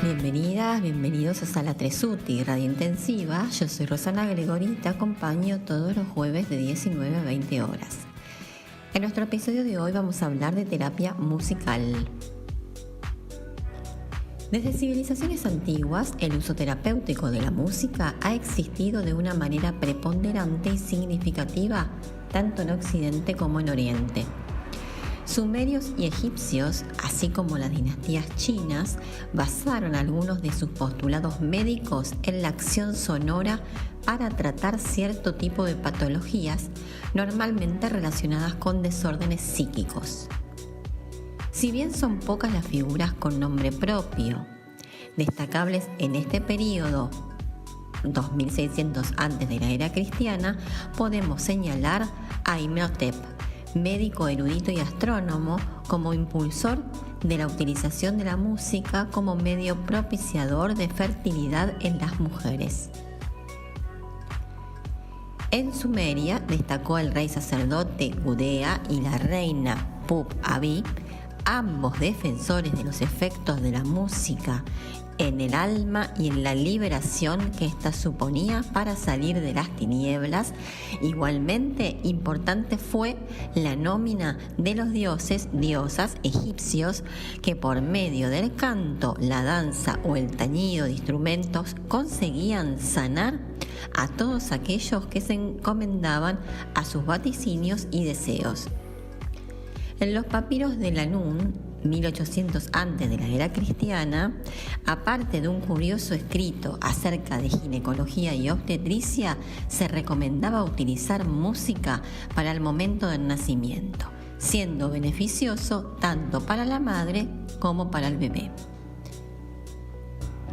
Bienvenidas, bienvenidos a Sala Tresuti, Radio Intensiva. Yo soy Rosana Gregori y te acompaño todos los jueves de 19 a 20 horas. En nuestro episodio de hoy vamos a hablar de terapia musical. Desde civilizaciones antiguas, el uso terapéutico de la música ha existido de una manera preponderante y significativa, tanto en Occidente como en Oriente. Sumerios y egipcios, así como las dinastías chinas, basaron algunos de sus postulados médicos en la acción sonora para tratar cierto tipo de patologías, normalmente relacionadas con desórdenes psíquicos. Si bien son pocas las figuras con nombre propio, destacables en este periodo, 2600 antes de la era cristiana, podemos señalar a Imhotep, médico erudito y astrónomo, como impulsor de la utilización de la música como medio propiciador de fertilidad en las mujeres. En Sumeria destacó el rey sacerdote Gudea y la reina Pup-Abi, ambos defensores de los efectos de la música en el alma y en la liberación que ésta suponía para salir de las tinieblas. Igualmente importante fue la nómina de los diosas egipcios que por medio del canto, la danza o el tañido de instrumentos conseguían sanar a todos aquellos que se encomendaban a sus vaticinios y deseos. En los papiros de Lanún, 1800 antes de la era cristiana, aparte de un curioso escrito acerca de ginecología y obstetricia, se recomendaba utilizar música para el momento del nacimiento, siendo beneficioso tanto para la madre como para el bebé.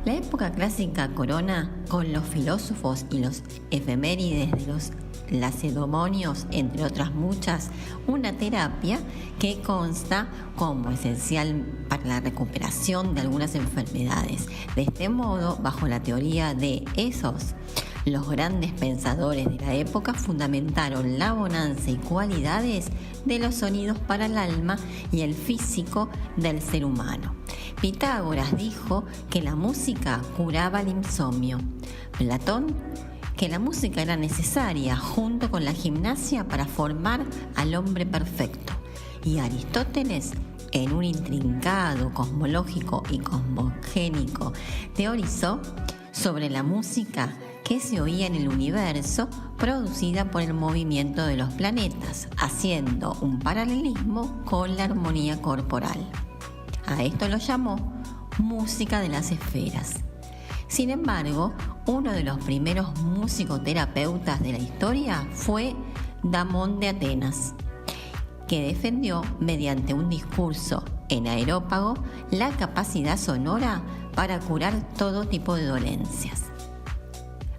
La época clásica corona con los filósofos y los efemérides de los lacedemonios, entre otras muchas, una terapia que consta como esencial para la recuperación de algunas enfermedades. De este modo, bajo la teoría de Esos, los grandes pensadores de la época fundamentaron la bonanza y cualidades de los sonidos para el alma y el físico del ser humano. Pitágoras dijo que la música curaba el insomnio. Platón, que la música era necesaria junto con la gimnasia para formar al hombre perfecto. Y Aristóteles, en un intrincado cosmológico y cosmogénico, teorizó sobre la música que se oía en el universo producida por el movimiento de los planetas, haciendo un paralelismo con la armonía corporal. A esto lo llamó música de las esferas. Sin embargo, uno de los primeros musicoterapeutas de la historia fue Damón de Atenas, que defendió mediante un discurso en Areópago la capacidad sonora para curar todo tipo de dolencias.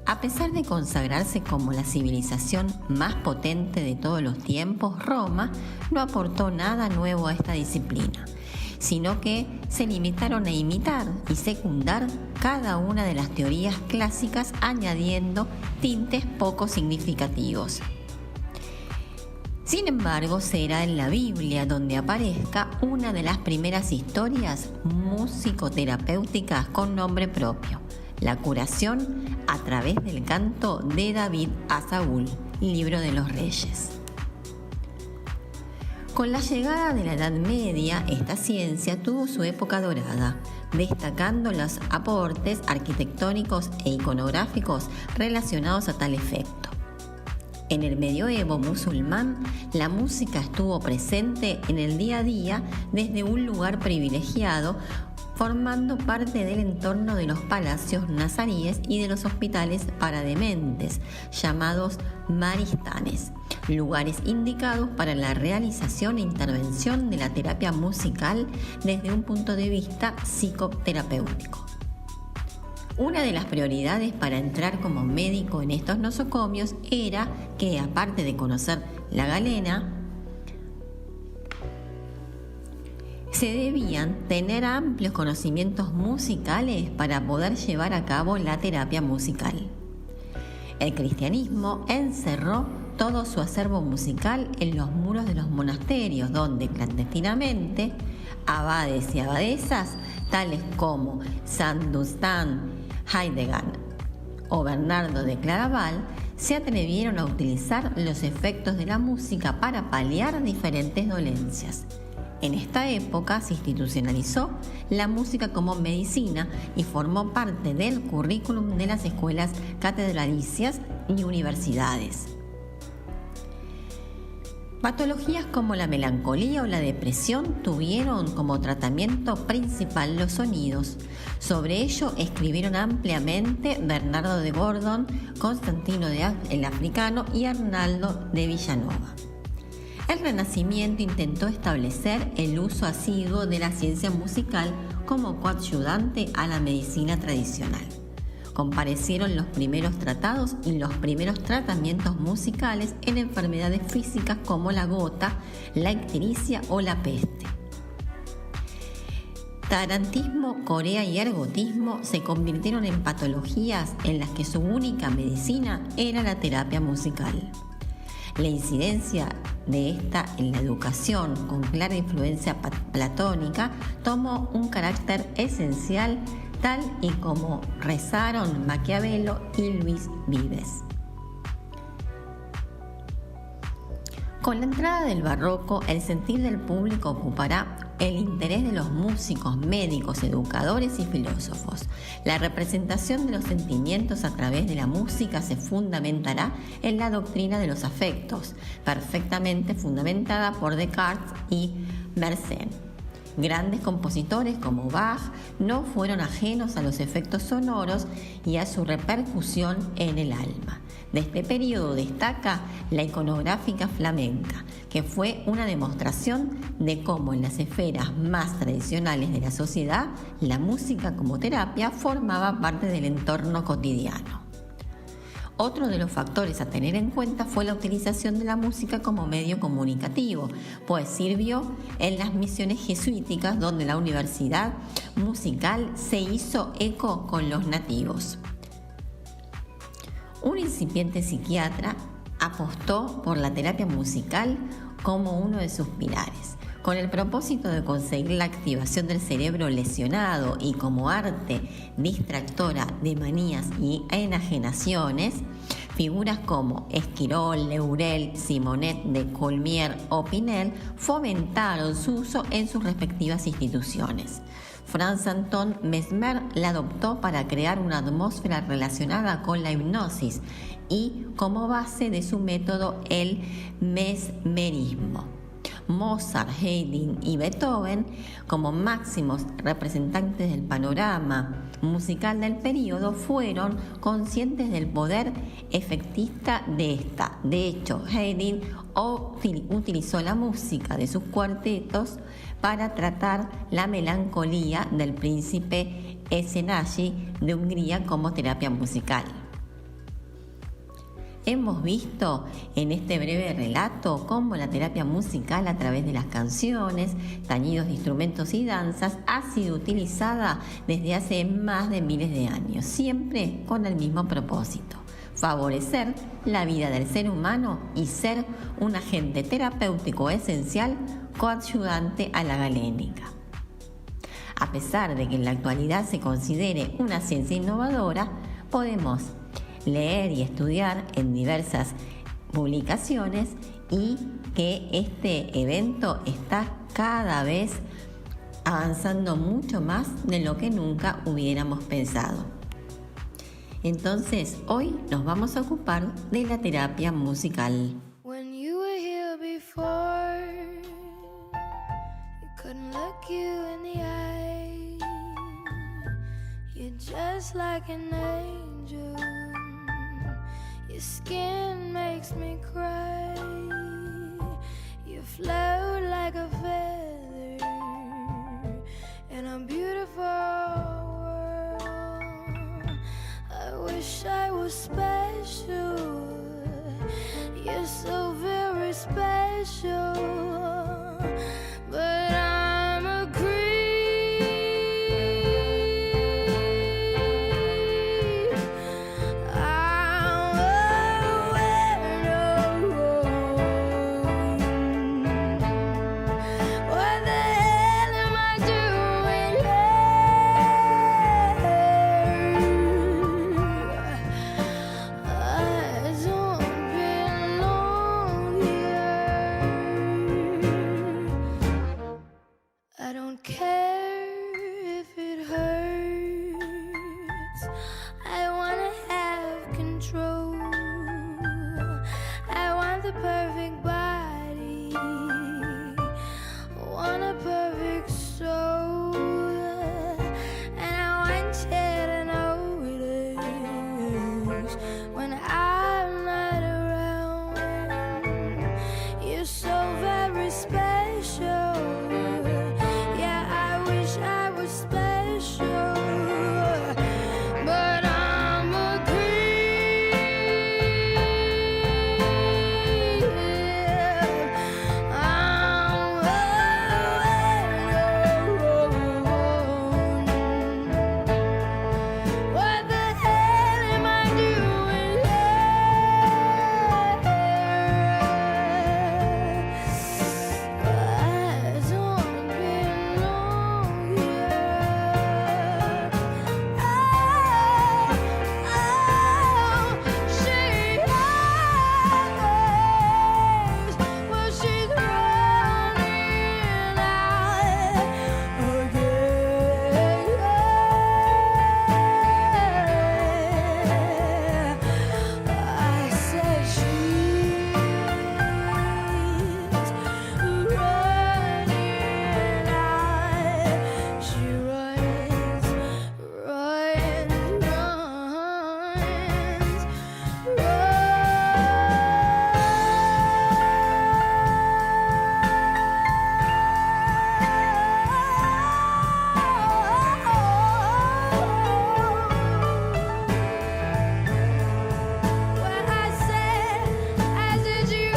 A pesar de consagrarse como la civilización más potente de todos los tiempos, Roma no aportó nada nuevo a esta disciplina, sino que se limitaron a imitar y secundar cada una de las teorías clásicas, añadiendo tintes poco significativos. Sin embargo, será en la Biblia donde aparezca una de las primeras historias musicoterapéuticas con nombre propio: la curación a través del canto de David a Saúl, Libro de los Reyes. Con la llegada de la Edad Media, esta ciencia tuvo su época dorada, destacando los aportes arquitectónicos e iconográficos relacionados a tal efecto. En el medioevo musulmán, la música estuvo presente en el día a día desde un lugar privilegiado, formando parte del entorno de los palacios nazaríes y de los hospitales para dementes, llamados maristanes, lugares indicados para la realización e intervención de la terapia musical desde un punto de vista psicoterapéutico. Una de las prioridades para entrar como médico en estos nosocomios era que, aparte de conocer la galena, se debían tener amplios conocimientos musicales para poder llevar a cabo la terapia musical. El cristianismo encerró todo su acervo musical en los muros de los monasterios, donde clandestinamente abades y abadesas, tales como Saint Dunstan, Heidegger o Bernardo de Claraval, se atrevieron a utilizar los efectos de la música para paliar diferentes dolencias. En esta época se institucionalizó la música como medicina y formó parte del currículum de las escuelas catedralicias y universidades. Patologías como la melancolía o la depresión tuvieron como tratamiento principal los sonidos. Sobre ello escribieron ampliamente Bernardo de Gordon, Constantino el Africano y Arnaldo de Villanova. El Renacimiento intentó establecer el uso asiduo de la ciencia musical como coadyuvante a la medicina tradicional. Comparecieron los primeros tratados y los primeros tratamientos musicales en enfermedades físicas como la gota, la ictericia o la peste. Tarantismo, corea y ergotismo se convirtieron en patologías en las que su única medicina era la terapia musical. La incidencia de esta en la educación, con clara influencia platónica, tomó un carácter esencial, tal y como rezaron Maquiavelo y Luis Vives. Con la entrada del barroco, el sentir del público ocupará el interés de los músicos, médicos, educadores y filósofos. La representación de los sentimientos a través de la música se fundamentará en la doctrina de los afectos, perfectamente fundamentada por Descartes y Mersenne. Grandes compositores como Bach no fueron ajenos a los efectos sonoros y a su repercusión en el alma. De este periodo destaca la iconográfica flamenca, que fue una demostración de cómo en las esferas más tradicionales de la sociedad, la música como terapia formaba parte del entorno cotidiano. Otro de los factores a tener en cuenta fue la utilización de la música como medio comunicativo, pues sirvió en las misiones jesuíticas donde la universidad musical se hizo eco con los nativos. Un incipiente psiquiatra apostó por la terapia musical como uno de sus pilares, con el propósito de conseguir la activación del cerebro lesionado y como arte distractora de manías y enajenaciones. Figuras como Esquirol, Leurel, Simonet de Colmier o Pinel fomentaron su uso en sus respectivas instituciones. Franz Anton Mesmer la adoptó para crear una atmósfera relacionada con la hipnosis y como base de su método el mesmerismo. Mozart, Haydn y Beethoven, como máximos representantes del panorama musical del período, fueron conscientes del poder efectista de esta. De hecho, Haydn utilizó la música de sus cuartetos para tratar la melancolía del príncipe Esenagi de Hungría como terapia musical. Hemos visto en este breve relato cómo la terapia musical a través de las canciones, tañidos de instrumentos y danzas ha sido utilizada desde hace más de miles de años, siempre con el mismo propósito: favorecer la vida del ser humano y ser un agente terapéutico esencial coadyuvante a la galénica. A pesar de que en la actualidad se considere una ciencia innovadora, podemos leer y estudiar en diversas publicaciones y que este evento está cada vez avanzando mucho más de lo que nunca hubiéramos pensado. Entonces, hoy nos vamos a ocupar de la terapia musical. When you were here before, you couldn't look you in the eye. You're just like an angel. Your skin makes me cry. You float like a feather in a beautiful world. I wish I was special. You're so very special. But I'm a creep. I'm a weirdo. so, and I want you to know it is when I'm not around. You're so very special. Yeah, I wish I was special, but I'm a creep. What the hell am I doing here? I don't belong here. She is, well, she's running out again. I said she's running out. She runs, What I said, you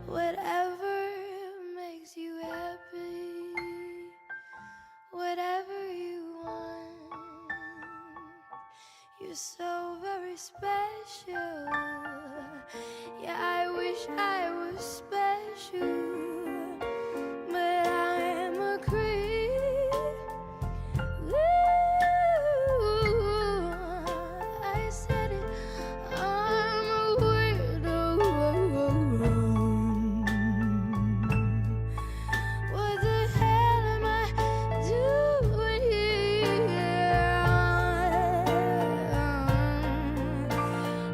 whatever makes you happy, whatever you want. You're so very special. Yeah, I wish I was special, but I'm a creep. Ooh, I said it. I'm a weirdo. What the hell am I doing here?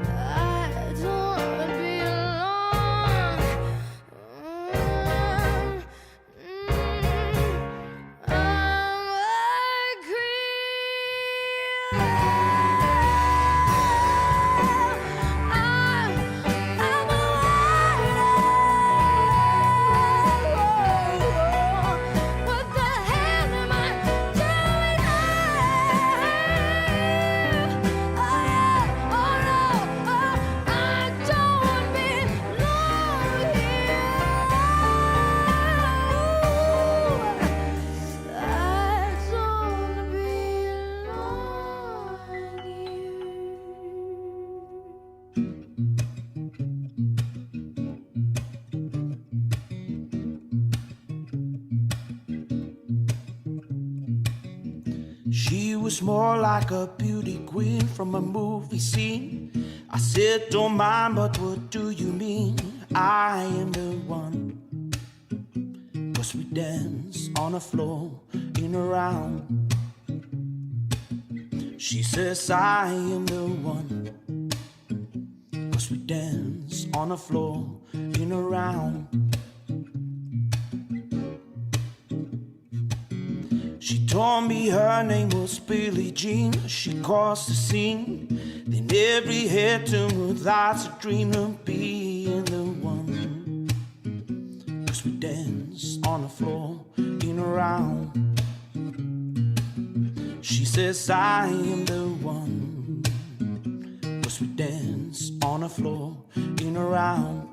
I don't belong. I'm a creep. I'm a weirdo. What the hell am I doing here? Oh yeah, oh no, I don't belong here. I don't She was more like a beauty queen from a movie scene. I said, don't mind, but what do you mean? I am the one. 'Cause we dance on the floor in a round. She says, I am the one. 'Cause we dance on the floor in a round. She told me her name was Billie Jean. She caused the scene. Then every head turned without a dream of being the one. 'Cause we dance on the floor in a round. She says I am the one. 'Cause we dance on the floor in a round.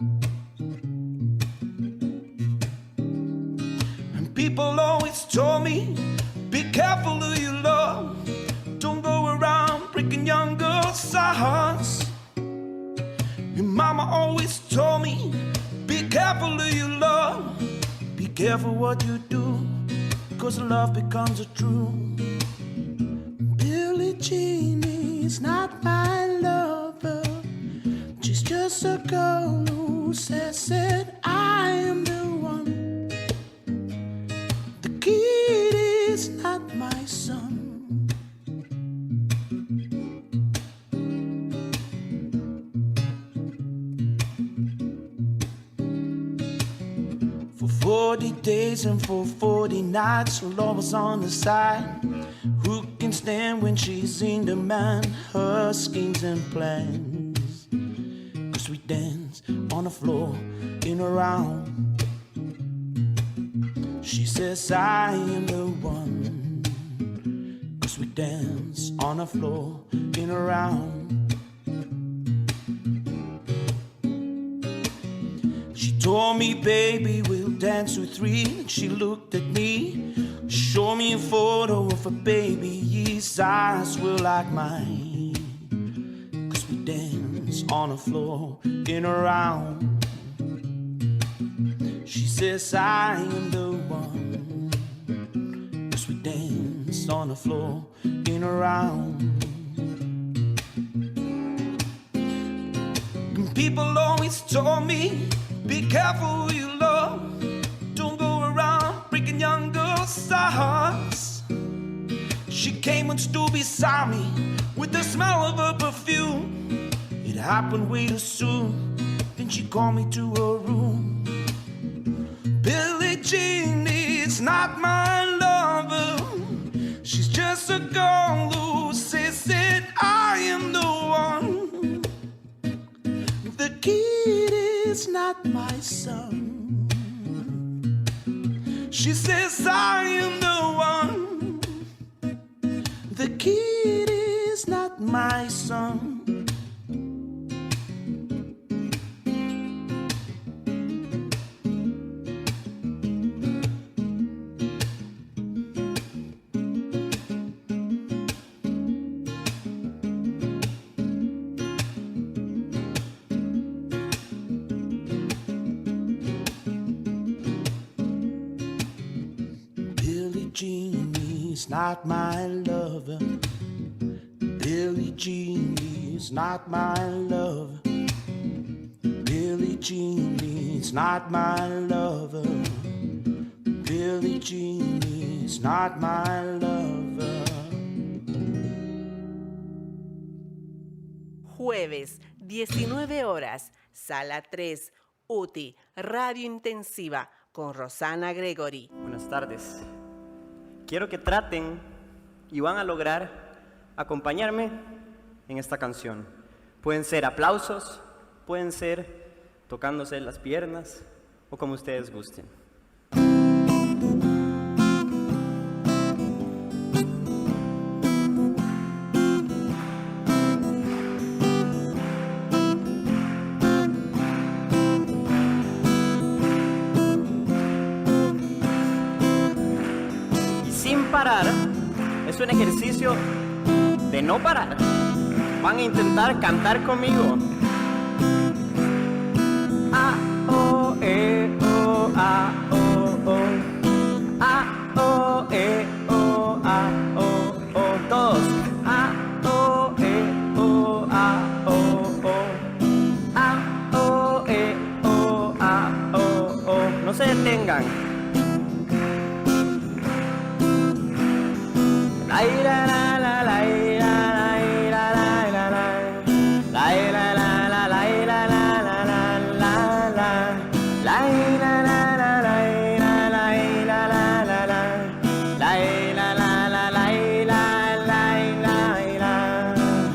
And people always told me, be careful who you love. Don't go around breaking young girls' hearts. Your mama always told me, be careful who you love. Be careful what you do, 'cause love becomes a true. Billie Jean is not my lover. She's just a girl who says that I am the one. The kid is not my son. 40 days and for 40 nights, love was on the side. Who can stand when she's in demand? Her schemes and plans. 'Cause we dance on the floor in a round. She says I am the one. 'Cause we dance on the floor in a round. She told me, baby, we'll dance to 3. She looked at me, showed me a photo of a baby. His eyes were like mine. 'Cause we dance on the floor in a round. She says I am the one. 'Cause we dance on the floor in a round. And people always told me, be careful who you love. Don't go around breaking young girls' hearts. She came and stood beside me with the smell of her perfume. It happened way too soon. Then she called me to her room. Billie Jean is not my lover. She's just a girl who says that I am the one. The kid is not my son. She says I am the one. The kid is not my son. Not my lover. Billie Jean is not my lover. Billie Jean is not my lover. Billie Jean is not my lover. Jueves, 19 horas, Sala 3, UTI, Radio Intensiva, con Rosana Gregory. Buenas tardes. Quiero que traten y van a lograr acompañarme en esta canción. Pueden ser aplausos, pueden ser tocándose las piernas o como ustedes gusten. Parar es un ejercicio de no parar. Van a intentar cantar conmigo. A, O, E, O, A, O, O. A, O, E, O, A, O, O. Todos. A, O, E, O, A, O, O. A, O, E, O, A, O, O. No se detengan. La la la la la la la la la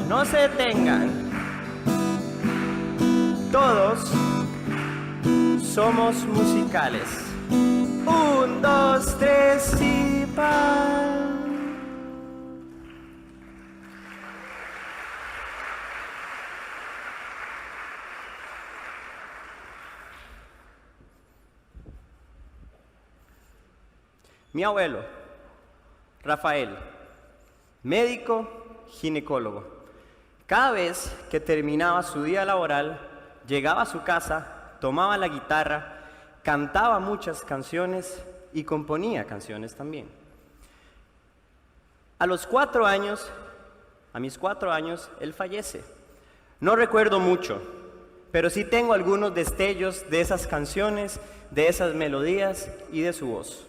No se detengan. Todos somos musicales. 1, 2, 3 y pa. Mi abuelo, Rafael, médico, ginecólogo. Cada vez que terminaba su día laboral, llegaba a su casa, tomaba la guitarra, cantaba muchas canciones y componía canciones también. A mis 4 años, él fallece. No recuerdo mucho, pero sí tengo algunos destellos de esas canciones, de esas melodías y de su voz.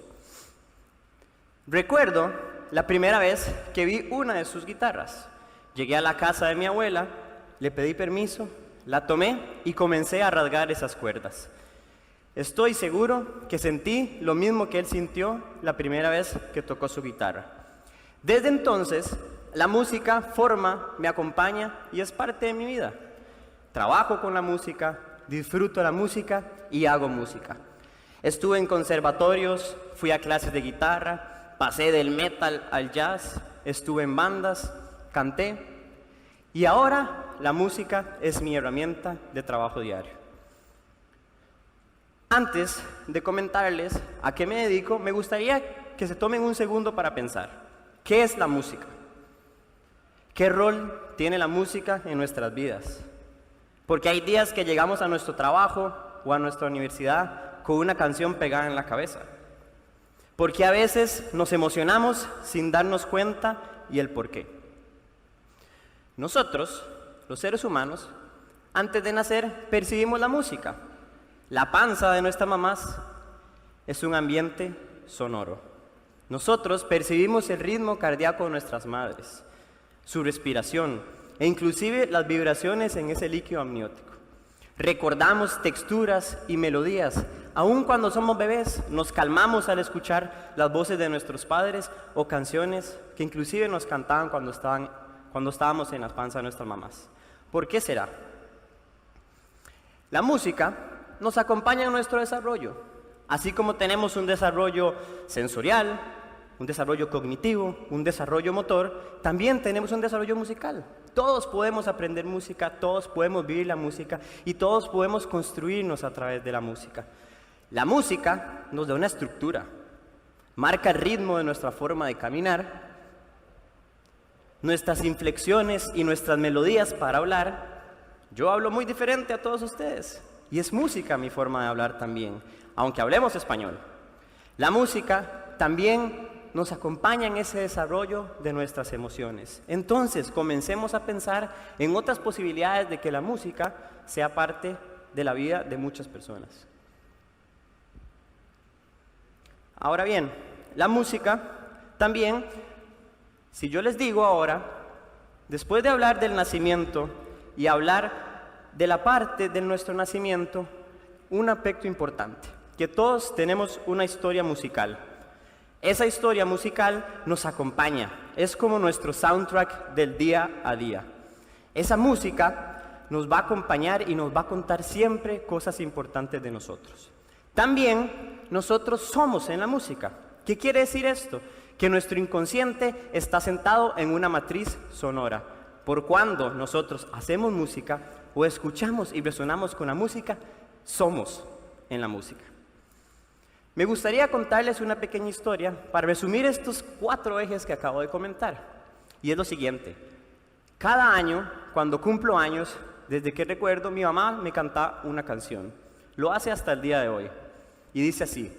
Recuerdo la primera vez que vi una de sus guitarras. Llegué a la casa de mi abuela, le pedí permiso, la tomé y comencé a rasgar esas cuerdas. Estoy seguro que sentí lo mismo que él sintió la primera vez que tocó su guitarra. Desde entonces, la música forma, me acompaña y es parte de mi vida. Trabajo con la música, disfruto la música y hago música. Estuve en conservatorios, fui a clases de guitarra, pasé del metal al jazz, estuve en bandas, canté y ahora la música es mi herramienta de trabajo diario. Antes de comentarles a qué me dedico, me gustaría que se tomen un segundo para pensar. ¿Qué es la música? ¿Qué rol tiene la música en nuestras vidas? Porque hay días que llegamos a nuestro trabajo o a nuestra universidad con una canción pegada en la cabeza. Porque a veces nos emocionamos sin darnos cuenta y el por qué. Nosotros, los seres humanos, antes de nacer percibimos la música. La panza de nuestras mamás es un ambiente sonoro. Nosotros percibimos el ritmo cardíaco de nuestras madres, su respiración e inclusive las vibraciones en ese líquido amniótico. Recordamos texturas y melodías. Aun cuando somos bebés, nos calmamos al escuchar las voces de nuestros padres o canciones que inclusive nos cantaban cuando estábamos en la panza de nuestras mamás. ¿Por qué será? La música nos acompaña en nuestro desarrollo, así como tenemos un desarrollo sensorial, un desarrollo cognitivo, un desarrollo motor, también tenemos un desarrollo musical. Todos podemos aprender música, todos podemos vivir la música y todos podemos construirnos a través de la música. La música nos da una estructura, marca el ritmo de nuestra forma de caminar, nuestras inflexiones y nuestras melodías para hablar. Yo hablo muy diferente a todos ustedes y es música mi forma de hablar también, aunque hablemos español. La música también nos acompaña en ese desarrollo de nuestras emociones. Entonces, comencemos a pensar en otras posibilidades de que la música sea parte de la vida de muchas personas. Ahora bien, la música también, si yo les digo ahora, después de hablar del nacimiento y hablar de la parte de nuestro nacimiento, un aspecto importante, que todos tenemos una historia musical. Esa historia musical nos acompaña, es como nuestro soundtrack del día a día. Esa música nos va a acompañar y nos va a contar siempre cosas importantes de nosotros. También nosotros somos en la música. ¿Qué quiere decir esto? Que nuestro inconsciente está sentado en una matriz sonora. Por cuando nosotros hacemos música o escuchamos y resonamos con la música, somos en la música. Me gustaría contarles una pequeña historia para resumir estos 4 ejes que acabo de comentar. Y es lo siguiente. Cada año, cuando cumplo años, desde que recuerdo, mi mamá me canta una canción. Lo hace hasta el día de hoy. Y dice así: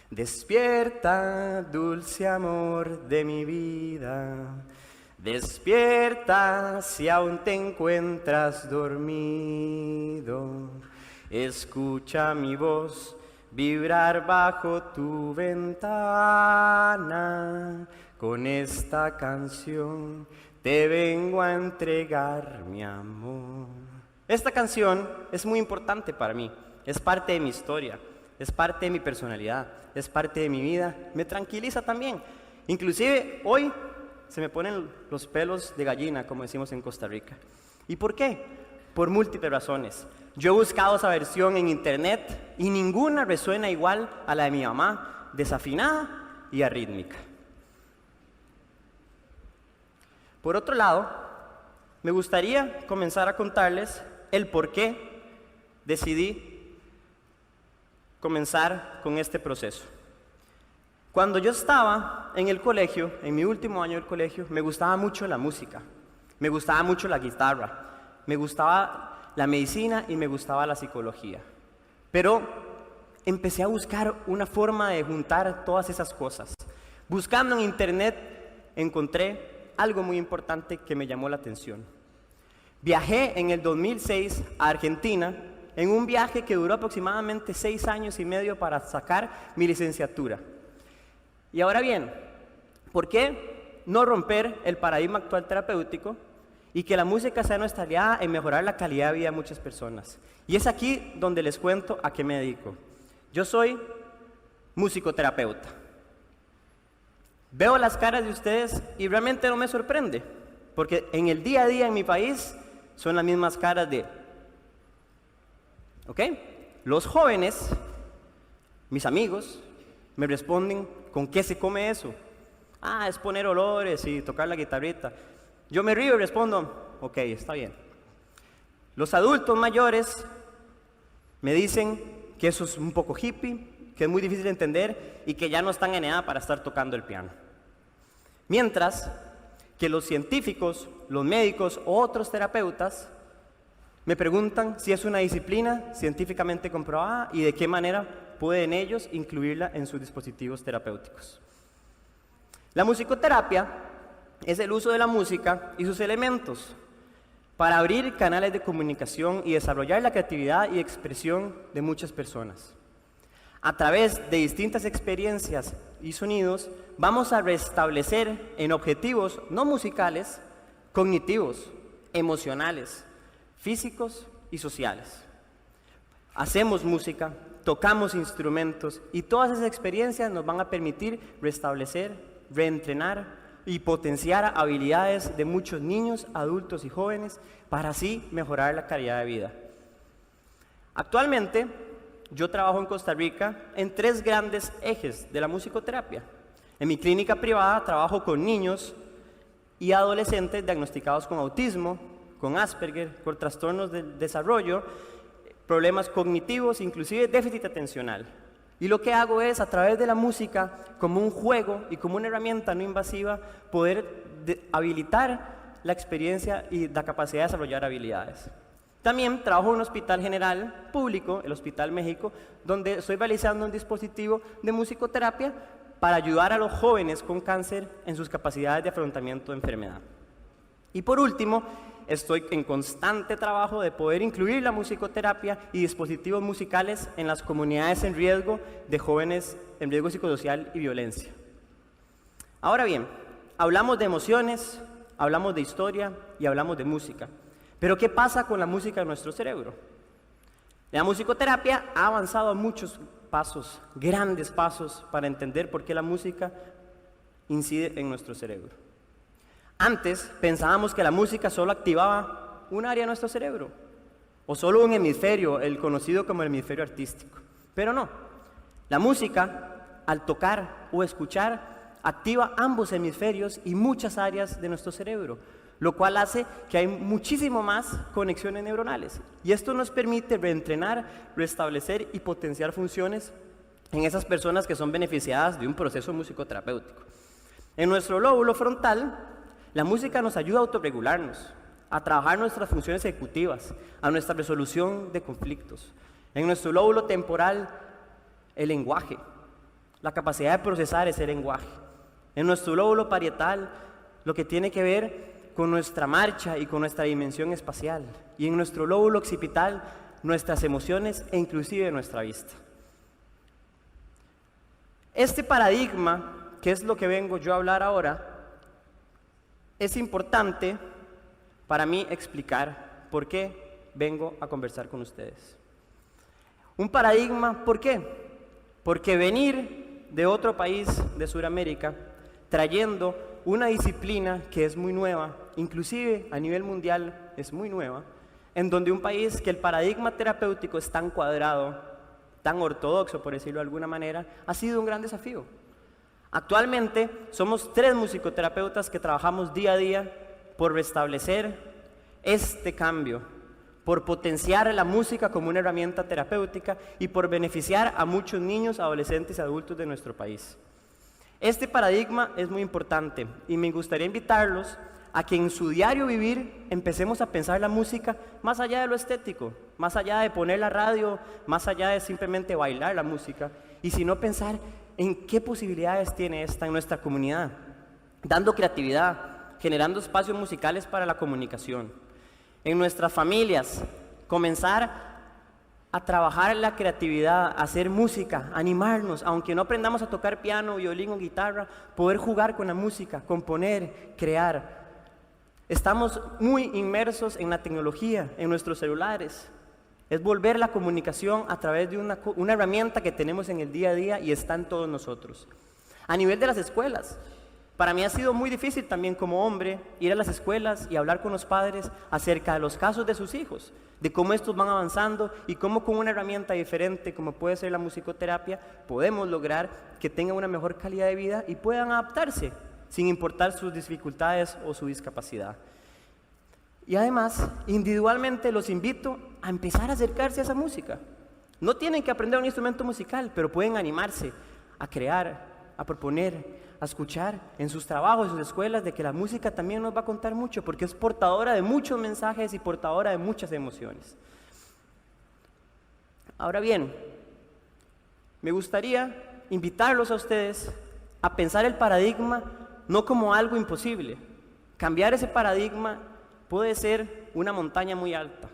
despierta, dulce amor de mi vida. Despierta si aún te encuentras dormido. Escucha mi voz vibrar bajo tu ventana. Con esta canción te vengo a entregar mi amor. Esta canción es muy importante para mí. Es parte de mi historia, es parte de mi personalidad, es parte de mi vida. Me tranquiliza también. Inclusive hoy se me ponen los pelos de gallina, como decimos en Costa Rica. ¿Y por qué? Por múltiples razones. Yo he buscado esa versión en internet y ninguna resuena igual a la de mi mamá, desafinada y arrítmica. Por otro lado, me gustaría comenzar a contarles el por qué decidí comenzar con este proceso. Cuando yo estaba en el colegio, en mi último año del colegio, me gustaba mucho la música, me gustaba mucho la guitarra, me gustaba la medicina y me gustaba la psicología. Pero empecé a buscar una forma de juntar todas esas cosas. Buscando en internet encontré algo muy importante que me llamó la atención. Viajé en el 2006 a Argentina en un viaje que duró aproximadamente 6 años y medio para sacar mi licenciatura. Y ahora bien, ¿por qué no romper el paradigma actual terapéutico y que la música sea nuestra aliada en mejorar la calidad de vida de muchas personas. Y es aquí donde les cuento a qué me dedico. Yo soy musicoterapeuta. Veo las caras de ustedes y realmente no me sorprende, porque en el día a día en mi país son las mismas caras de... ¿Ok? Los jóvenes, mis amigos, me responden, ¿con qué se come eso? Ah, es poner olores y tocar la guitarrita. Yo me río y respondo, ok, está bien. Los adultos mayores me dicen que eso es un poco hippie, que es muy difícil de entender y que ya no están en edad para estar tocando el piano. Mientras que los científicos, los médicos o otros terapeutas me preguntan si es una disciplina científicamente comprobada y de qué manera pueden ellos incluirla en sus dispositivos terapéuticos. La musicoterapia es el uso de la música y sus elementos para abrir canales de comunicación y desarrollar la creatividad y expresión de muchas personas. A través de distintas experiencias y sonidos, vamos a restablecer en objetivos no musicales, cognitivos, emocionales, físicos y sociales. Hacemos música, tocamos instrumentos y todas esas experiencias nos van a permitir restablecer, reentrenar y potenciar habilidades de muchos niños, adultos y jóvenes para así mejorar la calidad de vida. Actualmente, yo trabajo en Costa Rica en 3 grandes ejes de la musicoterapia. En mi clínica privada trabajo con niños y adolescentes diagnosticados con autismo, con Asperger, con trastornos del desarrollo, problemas cognitivos, inclusive déficit atencional. Y lo que hago es, a través de la música, como un juego y como una herramienta no invasiva, poder habilitar la experiencia y la capacidad de desarrollar habilidades. También trabajo en un hospital general público, el Hospital México, donde estoy realizando un dispositivo de musicoterapia para ayudar a los jóvenes con cáncer en sus capacidades de afrontamiento de enfermedad. Y por último, estoy en constante trabajo de poder incluir la musicoterapia y dispositivos musicales en las comunidades en riesgo de jóvenes en riesgo psicosocial y violencia. Ahora bien, hablamos de emociones, hablamos de historia y hablamos de música. Pero ¿qué pasa con la música en nuestro cerebro? La musicoterapia ha avanzado muchos pasos, grandes pasos, para entender por qué la música incide en nuestro cerebro. Antes pensábamos que la música solo activaba un área de nuestro cerebro, o solo un hemisferio, el conocido como el hemisferio artístico. Pero no, la música, al tocar o escuchar, activa ambos hemisferios y muchas áreas de nuestro cerebro, lo cual hace que hay muchísimo más conexiones neuronales. Y esto nos permite reentrenar, restablecer y potenciar funciones en esas personas que son beneficiadas de un proceso musicoterapéutico. En nuestro lóbulo frontal, la música nos ayuda a autorregularnos, a trabajar nuestras funciones ejecutivas, a nuestra resolución de conflictos. En nuestro lóbulo temporal, el lenguaje, la capacidad de procesar ese lenguaje. En nuestro lóbulo parietal, lo que tiene que ver con nuestra marcha y con nuestra dimensión espacial. Y en nuestro lóbulo occipital, nuestras emociones e inclusive nuestra vista. Este paradigma, que es lo que vengo yo a hablar ahora, es importante para mí explicar por qué vengo a conversar con ustedes. Un paradigma, ¿por qué? Porque venir de otro país de Sudamérica trayendo una disciplina que es muy nueva, inclusive a nivel mundial es muy nueva, en donde un país que el paradigma terapéutico es tan cuadrado, tan ortodoxo, por decirlo de alguna manera, ha sido un gran desafío. Actualmente somos 3 musicoterapeutas que trabajamos día a día por restablecer este cambio, por potenciar la música como una herramienta terapéutica y por beneficiar a muchos niños, adolescentes y adultos de nuestro país. Este paradigma es muy importante y me gustaría invitarlos a que en su diario vivir empecemos a pensar la música más allá de lo estético, más allá de poner la radio, más allá de simplemente bailar la música, y sino pensar en qué posibilidades tiene esta en nuestra comunidad, dando creatividad, generando espacios musicales para la comunicación. En nuestras familias, comenzar a trabajar la creatividad, a hacer música, animarnos, aunque no aprendamos a tocar piano, violín o guitarra, poder jugar con la música, componer, crear. Estamos muy inmersos en la tecnología, en nuestros celulares. Es volver la comunicación a través de una herramienta que tenemos en el día a día y está en todos nosotros. A nivel de las escuelas, para mí ha sido muy difícil también como hombre ir a las escuelas y hablar con los padres acerca de los casos de sus hijos, de cómo estos van avanzando y cómo con una herramienta diferente como puede ser la musicoterapia podemos lograr que tengan una mejor calidad de vida y puedan adaptarse sin importar sus dificultades o su discapacidad. Y además, individualmente los invito a empezar a acercarse a esa música. No tienen que aprender un instrumento musical, pero pueden animarse a crear, a proponer, a escuchar en sus trabajos, en sus escuelas, de que la música también nos va a contar mucho, porque es portadora de muchos mensajes y portadora de muchas emociones. Ahora bien, me gustaría invitarlos a ustedes a pensar el paradigma no como algo imposible. Cambiar ese paradigma puede ser una montaña muy alta,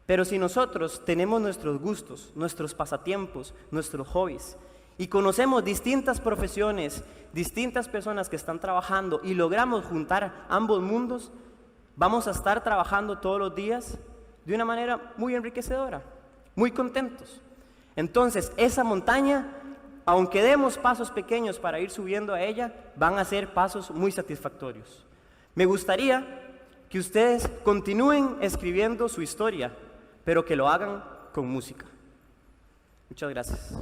pero si nosotros tenemos nuestros gustos, nuestros pasatiempos, nuestros hobbies, y conocemos distintas profesiones, distintas personas que están trabajando y logramos juntar ambos mundos, vamos a estar trabajando todos los días de una manera muy enriquecedora, muy contentos. Entonces, esa montaña, aunque demos pasos pequeños para ir subiendo a ella, van a ser pasos muy satisfactorios. Me gustaría que ustedes continúen escribiendo su historia, pero que lo hagan con música. Muchas gracias.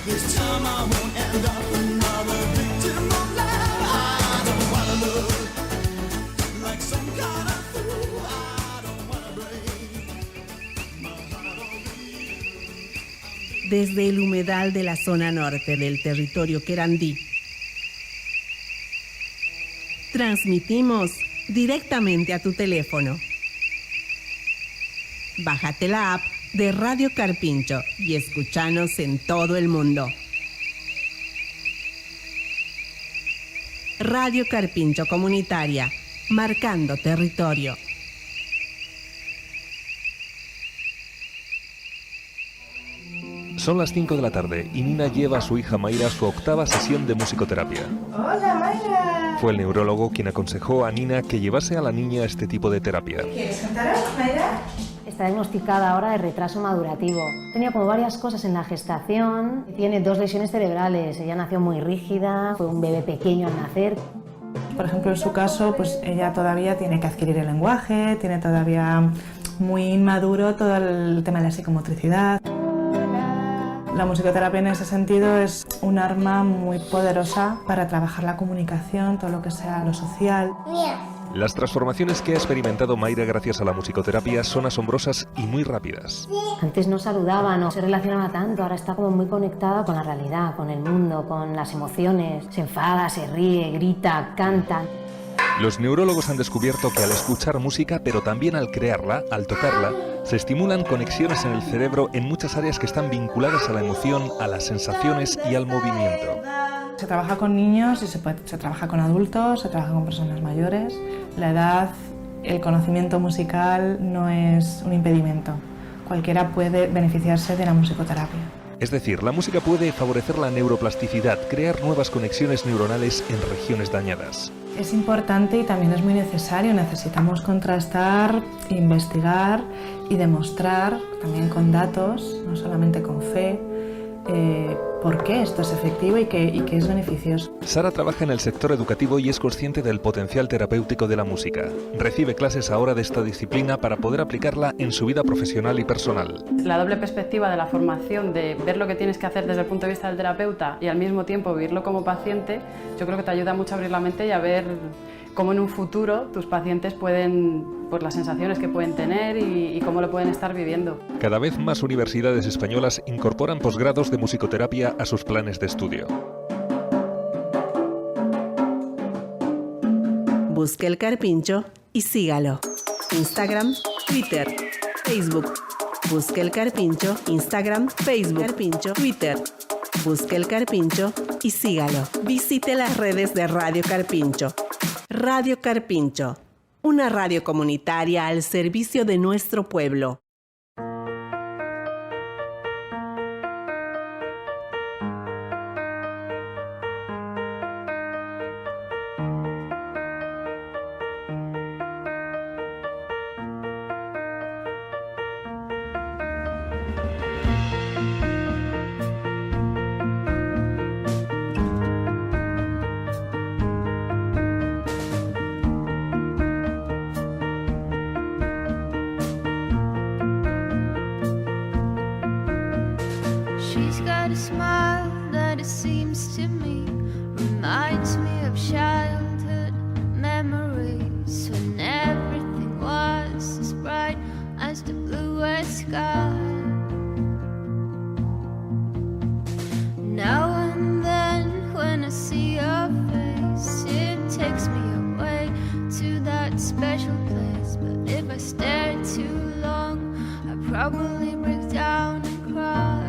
This time I won't end up another victim of desde el humedal de la zona norte del territorio querandí. Transmitimos directamente a tu teléfono. Bájate la app de Radio Carpincho y escúchanos en todo el mundo. Radio Carpincho Comunitaria, marcando territorio. Son las 5 de la tarde y Nina lleva a su hija Mayra a su 8ª sesión de musicoterapia. Hola, Mayra. Fue el neurólogo quien aconsejó a Nina que llevase a la niña a este tipo de terapia. ¿Quieres cantar algo, Mayra? Está diagnosticada ahora de retraso madurativo. Tenía como varias cosas en la gestación. Tiene 2 lesiones cerebrales. Ella nació muy rígida, fue un bebé pequeño al nacer. Por ejemplo, en su caso, pues ella todavía tiene que adquirir el lenguaje, tiene todavía muy inmaduro todo el tema de la psicomotricidad. La musicoterapia en ese sentido es un arma muy poderosa para trabajar la comunicación, todo lo que sea lo social. Las transformaciones que ha experimentado Mayra gracias a la musicoterapia son asombrosas y muy rápidas. Antes no saludaba, no se relacionaba tanto, ahora está como muy conectada con la realidad, con el mundo, con las emociones. Se enfada, se ríe, grita, canta. Los neurólogos han descubierto que al escuchar música, pero también al crearla, al tocarla, se estimulan conexiones en el cerebro en muchas áreas que están vinculadas a la emoción, a las sensaciones y al movimiento. Se trabaja con niños y se trabaja con adultos, se trabaja con personas mayores. La edad, el conocimiento musical no es un impedimento. Cualquiera puede beneficiarse de la musicoterapia. Es decir, la música puede favorecer la neuroplasticidad, crear nuevas conexiones neuronales en regiones dañadas. Es importante y también es muy necesario. Necesitamos contrastar, investigar y demostrar, también con datos, no solamente con fe, por qué esto es efectivo y que es beneficioso. Sara trabaja en el sector educativo y es consciente del potencial terapéutico de la música. Recibe clases ahora de esta disciplina para poder aplicarla en su vida profesional y personal. La doble perspectiva de la formación, de ver lo que tienes que hacer desde el punto de vista del terapeuta y al mismo tiempo vivirlo como paciente, yo creo que te ayuda mucho a abrir la mente y a ver cómo en un futuro tus pacientes pueden, pues las sensaciones que pueden tener y cómo lo pueden estar viviendo. Cada vez más universidades españolas incorporan posgrados de musicoterapia a sus planes de estudio. Busque el Carpincho y sígalo. Instagram, Twitter, Facebook. Busque el Carpincho, Instagram, Facebook, Carpincho, Twitter. Busque el Carpincho y sígalo. Visite las redes de Radio Carpincho. Radio Carpincho, una radio comunitaria al servicio de nuestro pueblo. She's got a smile that it seems to me reminds me of childhood memories when everything was as bright as the bluest sky. Now and then when I see your face, it takes me away to that special place. But if I stare too long, I probably break down and cry.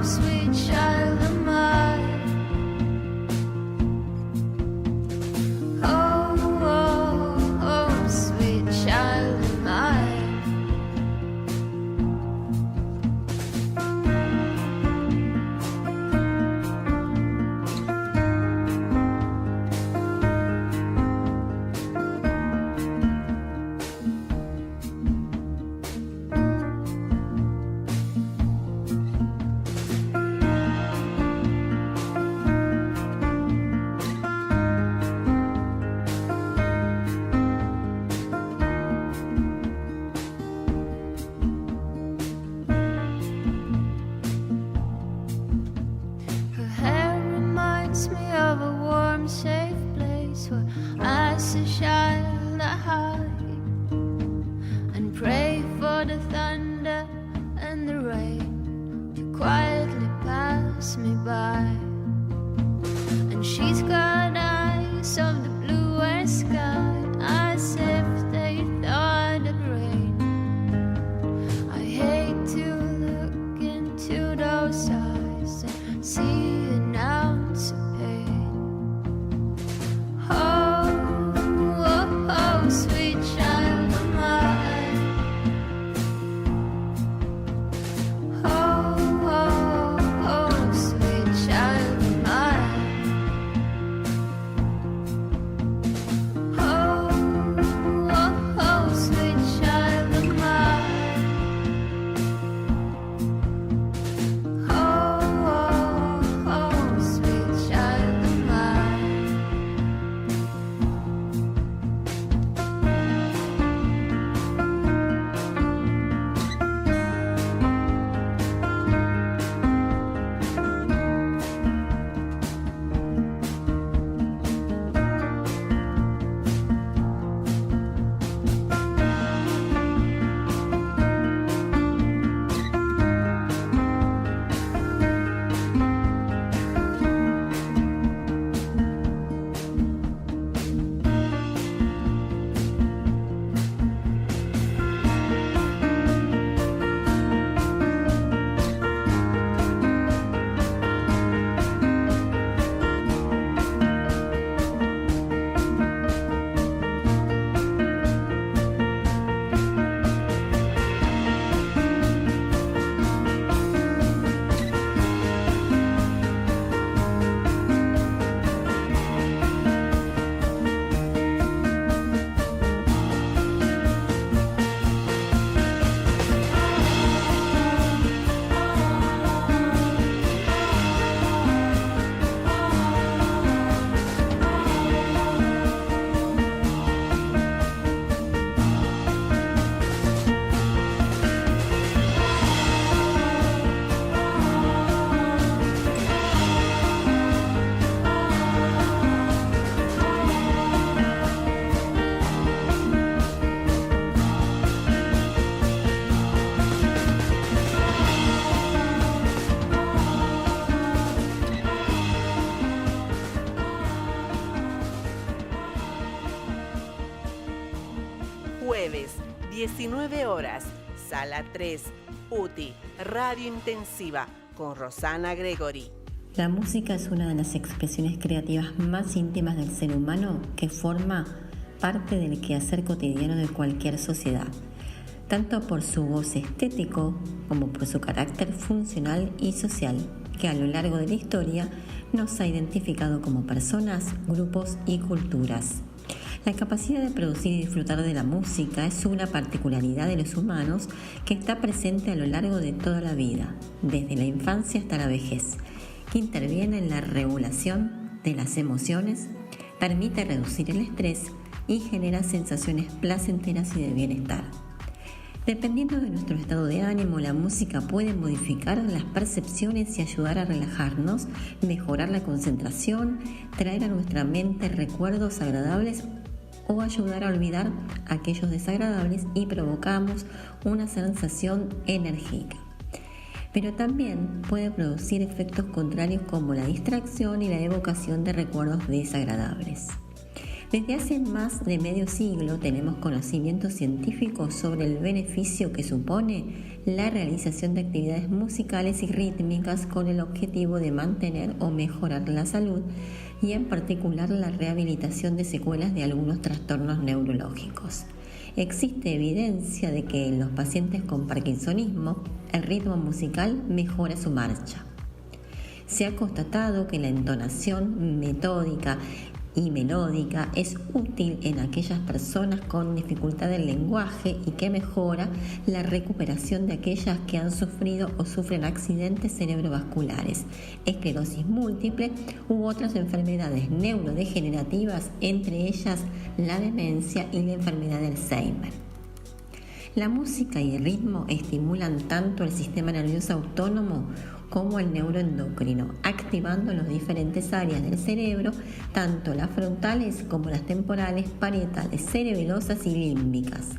Sweet child of mine. Oh, sweet child of mine. for the thunder and the rain to quietly pass me by. And she's got eyes of the bluest sky, as if they thought of rain. I hate to look into those eyes and see an ounce of pain. Oh, oh, oh, sweet child of mine. Oh, oh, oh, sweet child of mine. Oh, oh, oh, sweet child of mine. Oh, oh, oh, sweet child of mine. Jueves, 19 horas, Sala 3, UTI, Radio Intensiva, con Rosana Gregory. La música es una de las expresiones creativas más íntimas del ser humano que forma parte del quehacer cotidiano de cualquier sociedad, tanto por su goce estético como por su carácter funcional y social, que a lo largo de la historia nos ha identificado como personas, grupos y culturas. La capacidad de producir y disfrutar de la música es una particularidad de los humanos que está presente a lo largo de toda la vida, desde la infancia hasta la vejez, que interviene en la regulación de las emociones, permite reducir el estrés y genera sensaciones placenteras y de bienestar. Dependiendo de nuestro estado de ánimo, la música puede modificar las percepciones y ayudar a relajarnos, mejorar la concentración, traer a nuestra mente recuerdos agradables o ayudar a olvidar aquellos desagradables y provocamos una sensación enérgica. Pero también puede producir efectos contrarios como la distracción y la evocación de recuerdos desagradables. Desde hace más de medio siglo tenemos conocimiento científico sobre el beneficio que supone la realización de actividades musicales y rítmicas con el objetivo de mantener o mejorar la salud y en particular la rehabilitación de secuelas de algunos trastornos neurológicos. Existe evidencia de que en los pacientes con parkinsonismo el ritmo musical mejora su marcha. Se ha constatado que la entonación metódica y melódica es útil en aquellas personas con dificultad del lenguaje y que mejora la recuperación de aquellas que han sufrido o sufren accidentes cerebrovasculares, esclerosis múltiple u otras enfermedades neurodegenerativas, entre ellas la demencia y la enfermedad de Alzheimer. La música y el ritmo estimulan tanto el sistema nervioso autónomo como el neuroendocrino, activando las diferentes áreas del cerebro, tanto las frontales como las temporales, parietales, cerebelosas y límbicas.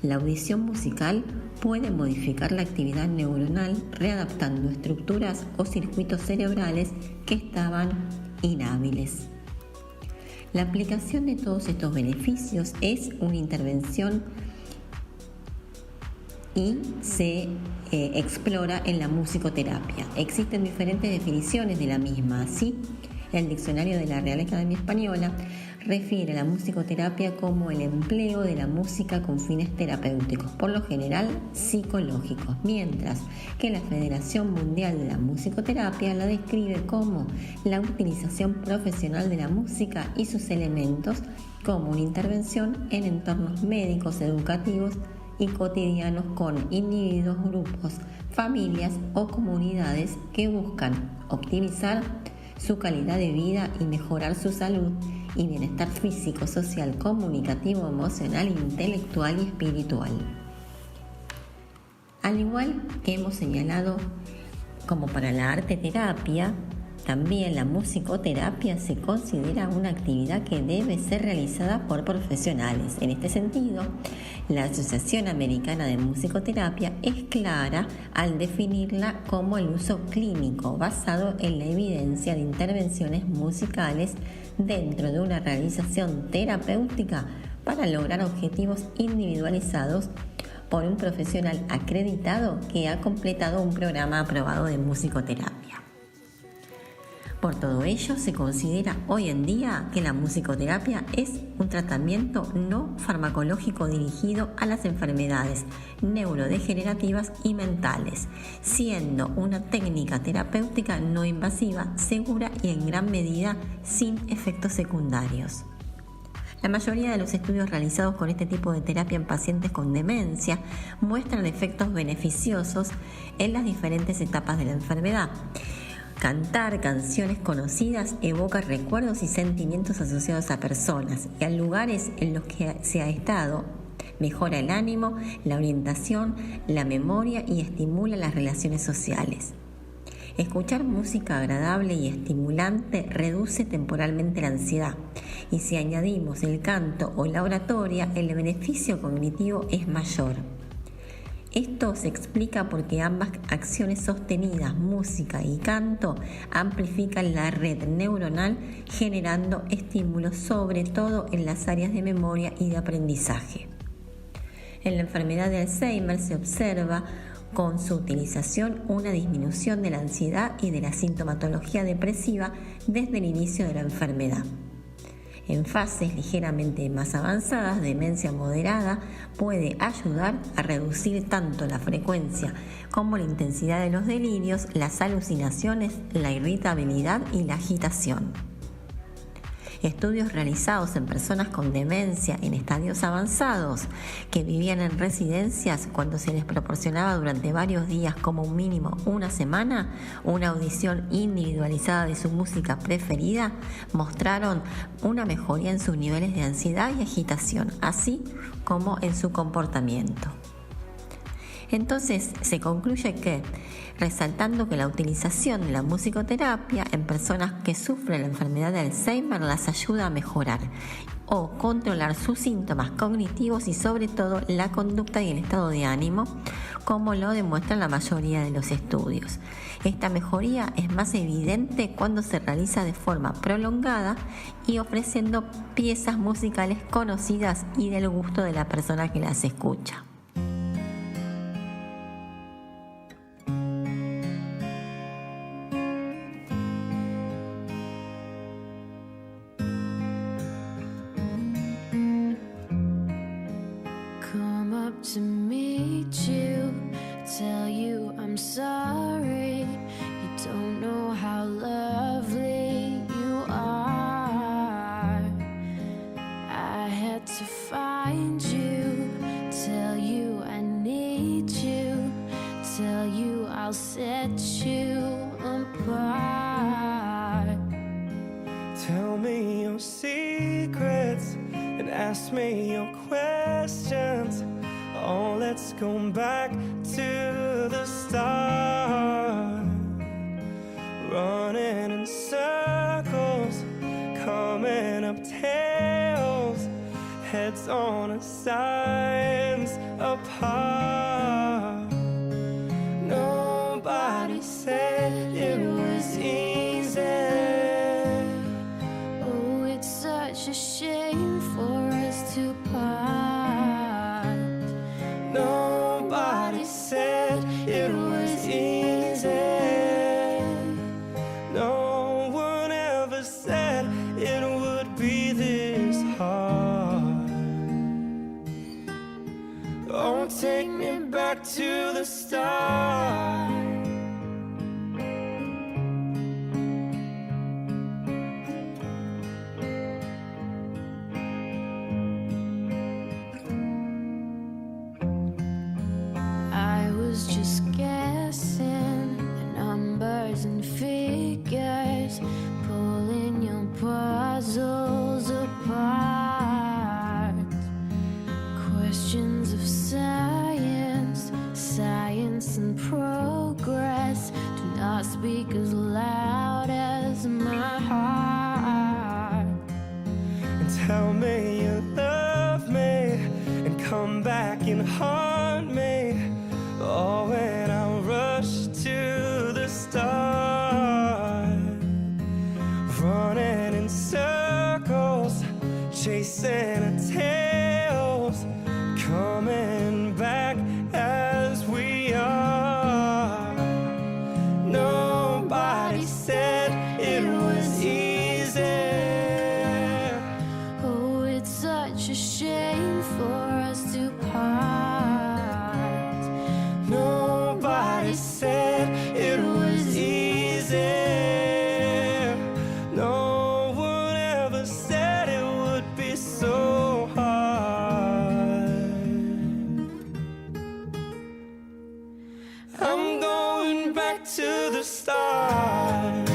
La audición musical puede modificar la actividad neuronal readaptando estructuras o circuitos cerebrales que estaban inhábiles. La aplicación de todos estos beneficios es una intervención y se explora en la musicoterapia. Existen diferentes definiciones de la misma. Así, el diccionario de la Real Academia Española refiere a la musicoterapia como el empleo de la música con fines terapéuticos, por lo general psicológicos, mientras que la Federación Mundial de la Musicoterapia la describe como la utilización profesional de la música y sus elementos como una intervención en entornos médicos, educativos y cotidianos con individuos, grupos, familias o comunidades que buscan optimizar su calidad de vida y mejorar su salud y bienestar físico, social, comunicativo, emocional, intelectual y espiritual. Al igual que hemos señalado como para la arte terapia, también la musicoterapia se considera una actividad que debe ser realizada por profesionales. En este sentido, la Asociación Americana de Musicoterapia es clara al definirla como el uso clínico basado en la evidencia de intervenciones musicales dentro de una realización terapéutica para lograr objetivos individualizados por un profesional acreditado que ha completado un programa aprobado de musicoterapia. Por todo ello, se considera hoy en día que la musicoterapia es un tratamiento no farmacológico dirigido a las enfermedades neurodegenerativas y mentales, siendo una técnica terapéutica no invasiva, segura y en gran medida sin efectos secundarios. La mayoría de los estudios realizados con este tipo de terapia en pacientes con demencia muestran efectos beneficiosos en las diferentes etapas de la enfermedad. Cantar canciones conocidas evoca recuerdos y sentimientos asociados a personas y a lugares en los que se ha estado. Mejora el ánimo, la orientación, la memoria y estimula las relaciones sociales. Escuchar música agradable y estimulante reduce temporalmente la ansiedad y si añadimos el canto o la oratoria, el beneficio cognitivo es mayor. Esto se explica porque ambas acciones sostenidas, música y canto, amplifican la red neuronal generando estímulos sobre todo en las áreas de memoria y de aprendizaje. En la enfermedad de Alzheimer se observa con su utilización una disminución de la ansiedad y de la sintomatología depresiva desde el inicio de la enfermedad. En fases ligeramente más avanzadas, demencia moderada puede ayudar a reducir tanto la frecuencia como la intensidad de los delirios, las alucinaciones, la irritabilidad y la agitación. Estudios realizados en personas con demencia en estadios avanzados que vivían en residencias cuando se les proporcionaba durante varios días como un mínimo una semana una audición individualizada de su música preferida mostraron una mejoría en sus niveles de ansiedad y agitación, así como en su comportamiento. Entonces se concluye que, resaltando que la utilización de la musicoterapia en personas que sufren la enfermedad de Alzheimer las ayuda a mejorar o controlar sus síntomas cognitivos y sobre todo la conducta y el estado de ánimo, como lo demuestran la mayoría de los estudios. Esta mejoría es más evidente cuando se realiza de forma prolongada y ofreciendo piezas musicales conocidas y del gusto de la persona que las escucha. To meet you, tell you I'm sorry. You don't know how lovely you are. I had to find you, tell you I need you, tell you I'll set you apart. Tell me your secrets and ask me your questions. Oh, let's go back to the start. Running in circles, coming up tails, heads on a science heart. Nobody said it was easy. Oh, it's such a shame for us to part. Nobody said it was easy. No one ever said it would be this hard. Oh, take me back to the start. I was just guessing the numbers and figures, pulling your puzzles apart. Questions of science, science and progress do not speak as loud as my heart. And tell me you love me and come back and haunt me. Oh, when I rush to the start, running in circles, chasing our tails, coming back as we are. Nobody said it was easy. Oh, it's such a shame for us to part. Nobody said it was easy. No one ever said it would be so hard. I'm going back to the start.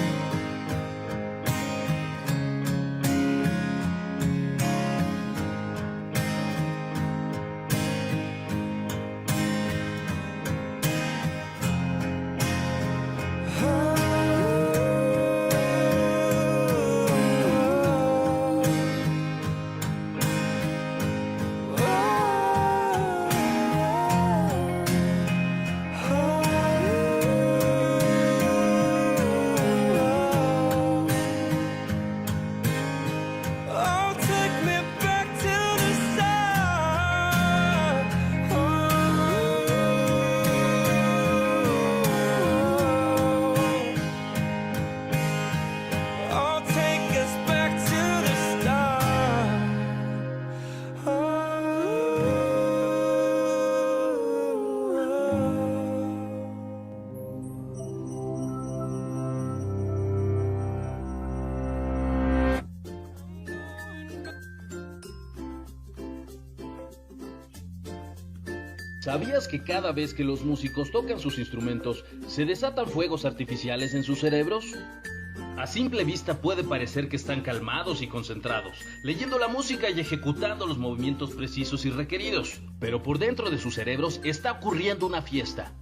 Oh, take me back to the start. Oh, take us back to the start. ¿Sabías que cada vez que los músicos tocan sus instrumentos, se desatan fuegos artificiales en sus cerebros? A simple vista puede parecer que están calmados y concentrados, leyendo la música y ejecutando los movimientos precisos y requeridos, pero por dentro de sus cerebros está ocurriendo una fiesta.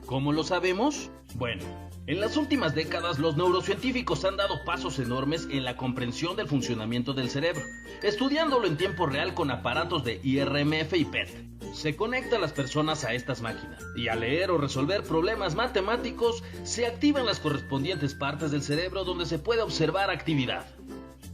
¿Cómo lo sabemos? Bueno, en las últimas décadas los neurocientíficos han dado pasos enormes en la comprensión del funcionamiento del cerebro, estudiándolo en tiempo real con aparatos de IRMF y PET. Se conectan las personas a estas máquinas y al leer o resolver problemas matemáticos se activan las correspondientes partes del cerebro donde se puede observar actividad.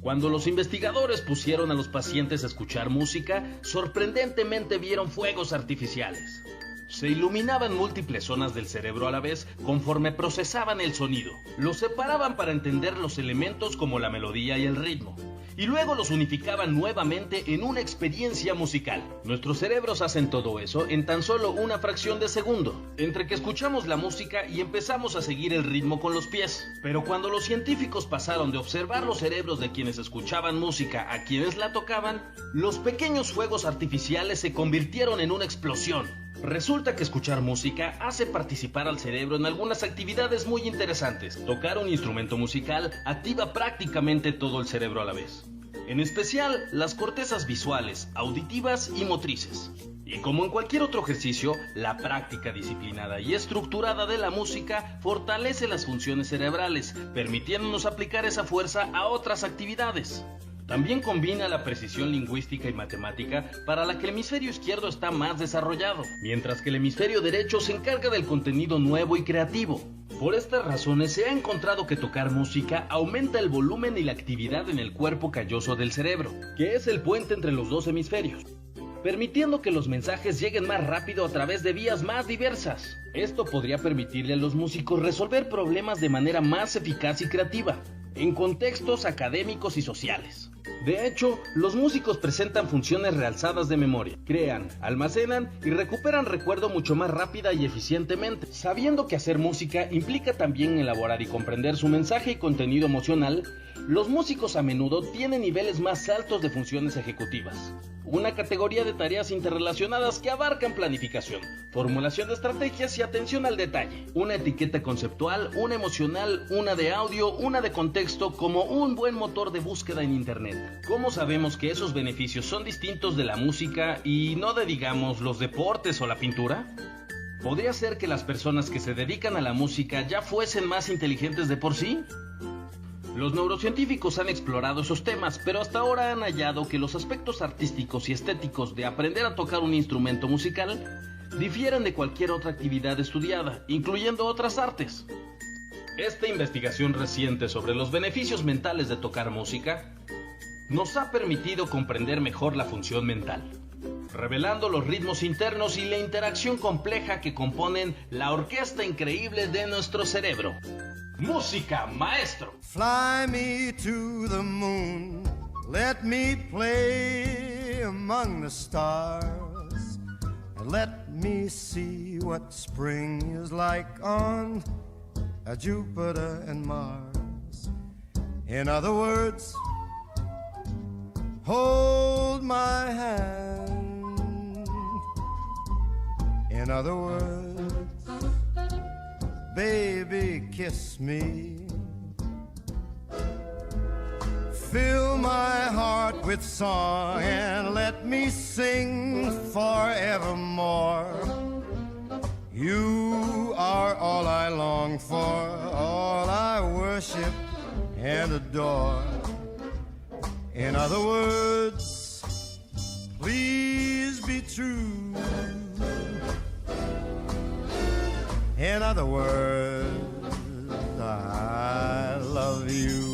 Cuando los investigadores pusieron a los pacientes a escuchar música, sorprendentemente vieron fuegos artificiales. Se iluminaban múltiples zonas del cerebro a la vez conforme procesaban el sonido. Los separaban para entender los elementos como la melodía y el ritmo, y luego los unificaban nuevamente en una experiencia musical. Nuestros cerebros hacen todo eso en tan solo una fracción de segundo, entre que escuchamos la música y empezamos a seguir el ritmo con los pies. Pero cuando los científicos pasaron de observar los cerebros de quienes escuchaban música a quienes la tocaban, los pequeños fuegos artificiales se convirtieron en una explosión. Resulta que escuchar música hace participar al cerebro en algunas actividades muy interesantes. Tocar un instrumento musical activa prácticamente todo el cerebro a la vez, en especial las cortezas visuales, auditivas y motrices. Y como en cualquier otro ejercicio, la práctica disciplinada y estructurada de la música fortalece las funciones cerebrales, permitiéndonos aplicar esa fuerza a otras actividades. También combina la precisión lingüística y matemática, para la que el hemisferio izquierdo está más desarrollado, mientras que el hemisferio derecho se encarga del contenido nuevo y creativo. Por estas razones se ha encontrado que tocar música aumenta el volumen y la actividad en el cuerpo calloso del cerebro, que es el puente entre los dos hemisferios, permitiendo que los mensajes lleguen más rápido a través de vías más diversas. Esto podría permitirle a los músicos resolver problemas de manera más eficaz y creativa, en contextos académicos y sociales. De hecho, los músicos presentan funciones realzadas de memoria, crean, almacenan y recuperan recuerdo mucho más rápida y eficientemente, sabiendo que hacer música implica también elaborar y comprender su mensaje y contenido emocional. Los músicos a menudo tienen niveles más altos de funciones ejecutivas, una categoría de tareas interrelacionadas que abarcan planificación, formulación de estrategias y atención al detalle, una etiqueta conceptual, una emocional, una de audio, una de contexto, como un buen motor de búsqueda en internet. ¿Cómo sabemos que esos beneficios son distintos de la música y no de, digamos, los deportes o la pintura? ¿Podría ser que las personas que se dedican a la música ya fuesen más inteligentes de por sí? Los neurocientíficos han explorado esos temas, pero hasta ahora han hallado que los aspectos artísticos y estéticos de aprender a tocar un instrumento musical difieren de cualquier otra actividad estudiada, incluyendo otras artes. Esta investigación reciente sobre los beneficios mentales de tocar música nos ha permitido comprender mejor la función mental, revelando los ritmos internos y la interacción compleja que componen la orquesta increíble de nuestro cerebro. Música, maestro. Fly me to the moon, let me play among the stars, and let me see what spring is like on Jupiter and Mars. In other words, hold my hand. In other words, baby, kiss me. Fill my heart with song and let me sing forevermore. You are all I long for, all I worship and adore. In other words, please be true. In other words, I love you.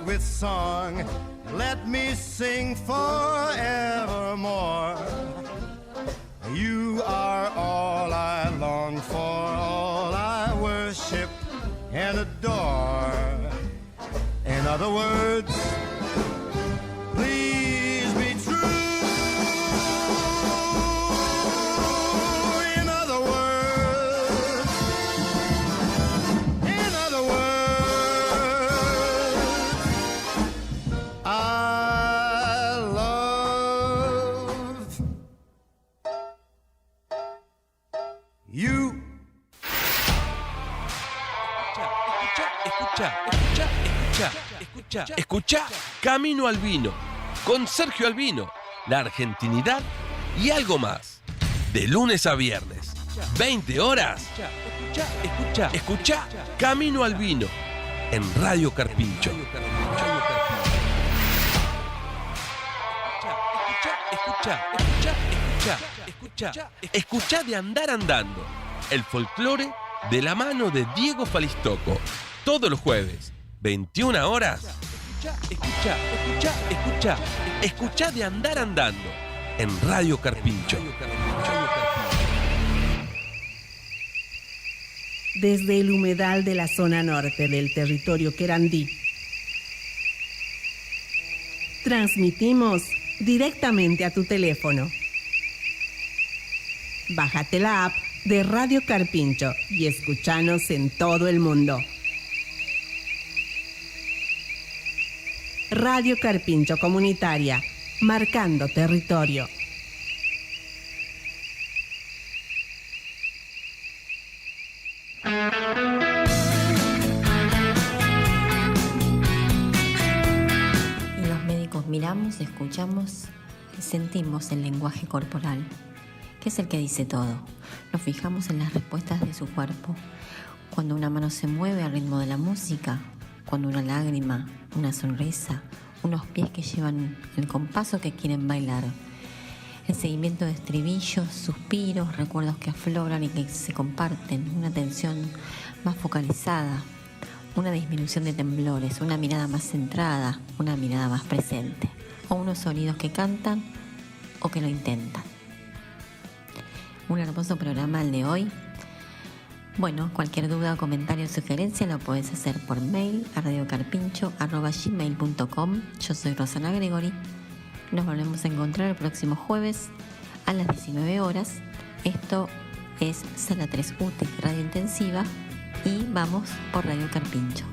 With song, let me sing forevermore. You are all I long for, all I worship and adore. In other words, please be true. In other words, I love you. Escucha Camino al Vino con Sergio Albino, la argentinidad y algo más. De lunes a viernes, 20 horas. Escucha Camino al Vino en Radio Carpincho. Escucha de Andar Andando, el folclore de la mano de Diego Falistoco, todos los jueves, 21 horas. Escucha de Andar Andando en Radio Carpincho. Desde el humedal de la zona norte del territorio querandí, transmitimos directamente a tu teléfono. Bájate la app de Radio Carpincho y escuchanos en todo el mundo. Radio Carpincho Comunitaria, marcando territorio. Y los médicos miramos, escuchamos y sentimos el lenguaje corporal, que es el que dice todo. Nos fijamos en las respuestas de su cuerpo. Cuando una mano se mueve al ritmo de la música, cuando una lágrima, una sonrisa, unos pies que llevan el compaso que quieren bailar. El seguimiento de estribillos, suspiros, recuerdos que afloran y que se comparten, una atención más focalizada, una disminución de temblores, una mirada más centrada, una mirada más presente, o unos sonidos que cantan o que lo intentan. Un hermoso programa el de hoy. Bueno, cualquier duda, comentario o sugerencia lo podés hacer por mail a radiocarpincho@gmail.com. Yo soy Rosana Gregory. Nos volvemos a encontrar el próximo jueves a las 19 horas. Esto es Sala 3 UTE Radio Intensiva y vamos por Radio Carpincho.